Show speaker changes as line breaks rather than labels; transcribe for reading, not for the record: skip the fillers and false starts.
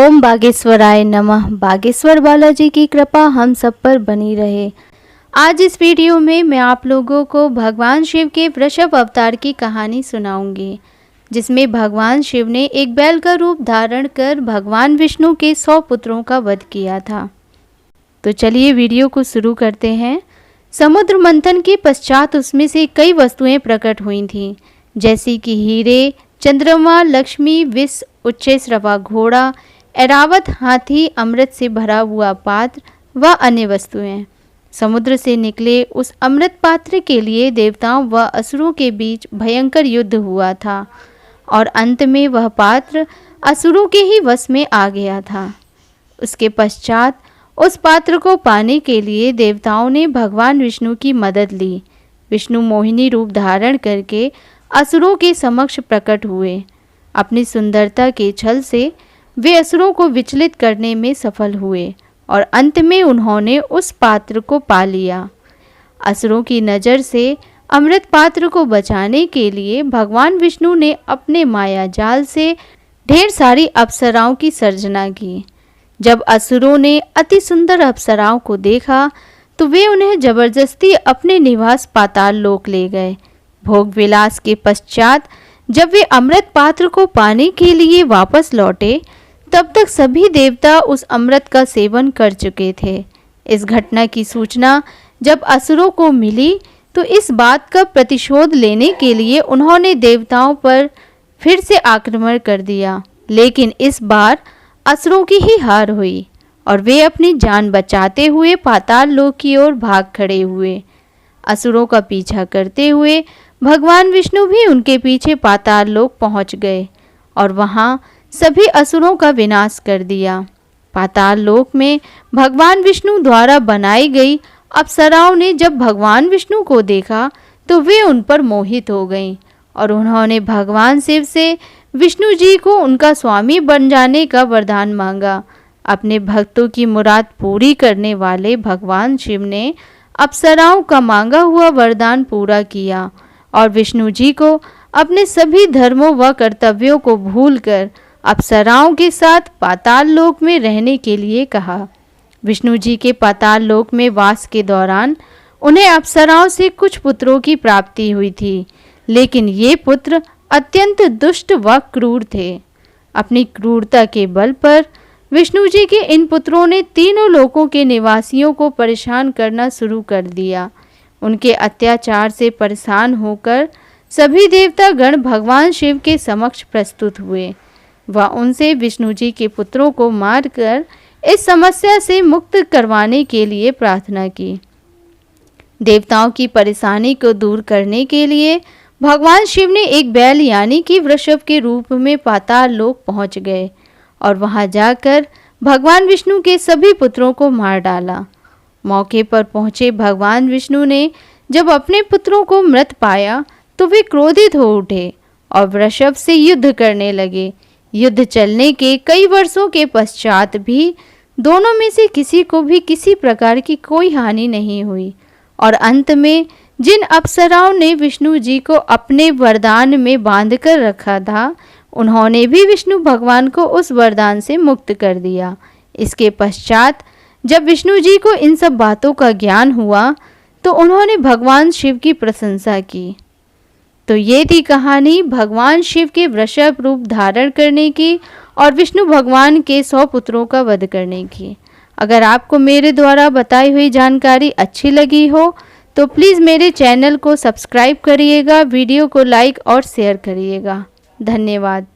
ओम बागेश्वराय नमः। बागेश्वर बालाजी की कृपा हम सब पर बनी रहे। आज इस वीडियो में मैं आप लोगों को भगवान शिव के वृषभ अवतार की कहानी सुनाऊंगी, जिसमें भगवान शिव ने एक बैल का रूप धारण कर भगवान विष्णु के 100 पुत्रों का वध किया था। तो चलिए वीडियो को शुरू करते हैं। समुद्र मंथन के पश्चात उसमें से कई वस्तुएं प्रकट हुई थीं, जैसी कि हीरे, चंद्रमा, लक्ष्मी, विष, उच्चैश्रवा घोड़ा, ऐरावत हाथी, अमृत से भरा हुआ पात्र व अन्य वस्तुएं। समुद्र से निकले उस अमृत पात्र के लिए देवताओं व असुरों के बीच भयंकर युद्ध हुआ था और अंत में वह पात्र असुरों के ही वश में आ गया था। उसके पश्चात उस पात्र को पाने के लिए देवताओं ने भगवान विष्णु की मदद ली। विष्णु मोहिनी रूप धारण करके असुरों के समक्ष प्रकट हुए। अपनी सुंदरता के छल से वे असुरों को विचलित करने में सफल हुए और अंत में उन्होंने उस पात्र को पा लिया। असुरों की नज़र से अमृत पात्र को बचाने के लिए भगवान विष्णु ने अपने माया जाल से ढेर सारी अप्सराओं की सर्जना की। जब असुरों ने अति सुंदर अप्सराओं को देखा तो वे उन्हें जबरदस्ती अपने निवास पाताल लोक ले गए। भोग विलास के पश्चात जब वे अमृत पात्र को पाने के लिए वापस लौटे, तब तक सभी देवता उस अमृत का सेवन कर चुके थे। इस घटना की सूचना जब असुरों को मिली तो इस बात का प्रतिशोध लेने के लिए उन्होंने देवताओं पर फिर से आक्रमण कर दिया, लेकिन इस बार असुरों की ही हार हुई और वे अपनी जान बचाते हुए पाताल लोक की ओर भाग खड़े हुए। असुरों का पीछा करते हुए भगवान विष्णु भी उनके पीछे पाताल लोक पहुंच गए और वहां सभी असुरों का विनाश कर दिया। पाताल लोक में भगवान विष्णु द्वारा बनाई गई अप्सराओं ने जब भगवान विष्णु को देखा तो वे उन पर मोहित हो गईं और उन्होंने भगवान शिव से विष्णु जी को उनका स्वामी बन जाने का वरदान मांगा। अपने भक्तों की मुराद पूरी करने वाले भगवान शिव ने अप्सराओं का मांगा हुआ वरदान पूरा किया और विष्णु जी को अपने सभी धर्मों व कर्तव्यों को भूलकर अप्सराओं के साथ पाताल लोक में रहने के लिए कहा। विष्णु जी के पाताल लोक में वास के दौरान उन्हें अप्सराओं से कुछ पुत्रों की प्राप्ति हुई थी, लेकिन ये पुत्र अत्यंत दुष्ट व क्रूर थे। अपनी क्रूरता के बल पर विष्णु जी के इन पुत्रों ने तीनों लोकों के निवासियों को परेशान करना शुरू कर दिया। उनके अत्याचार से परेशान होकर सभी देवता गण भगवान शिव के समक्ष प्रस्तुत हुए व उनसे विष्णु जी के पुत्रों को मारकर इस समस्या से मुक्त करवाने के लिए प्रार्थना की। देवताओं की परेशानी को दूर करने के लिए भगवान शिव ने एक बैल यानी कि वृषभ के रूप में पाताल लोक पहुंच गए और वहां जाकर भगवान विष्णु के सभी पुत्रों को मार डाला। मौके पर पहुंचे भगवान विष्णु ने जब अपने पुत्रों को मृत पाया तो वे क्रोधित हो उठे और वृषभ से युद्ध करने लगे। युद्ध चलने के कई वर्षों के पश्चात भी दोनों में से किसी को भी किसी प्रकार की कोई हानि नहीं हुई और अंत में जिन अप्सराओं ने विष्णु जी को अपने वरदान में बांध कर रखा था, उन्होंने भी विष्णु भगवान को उस वरदान से मुक्त कर दिया। इसके पश्चात जब विष्णु जी को इन सब बातों का ज्ञान हुआ तो उन्होंने भगवान शिव की प्रशंसा की। तो ये थी कहानी भगवान शिव के वृषभ रूप धारण करने की और विष्णु भगवान के 100 पुत्रों का वध करने की। अगर आपको मेरे द्वारा बताई हुई जानकारी अच्छी लगी हो तो प्लीज़ मेरे चैनल को सब्सक्राइब करिएगा, वीडियो को लाइक और शेयर करिएगा। धन्यवाद।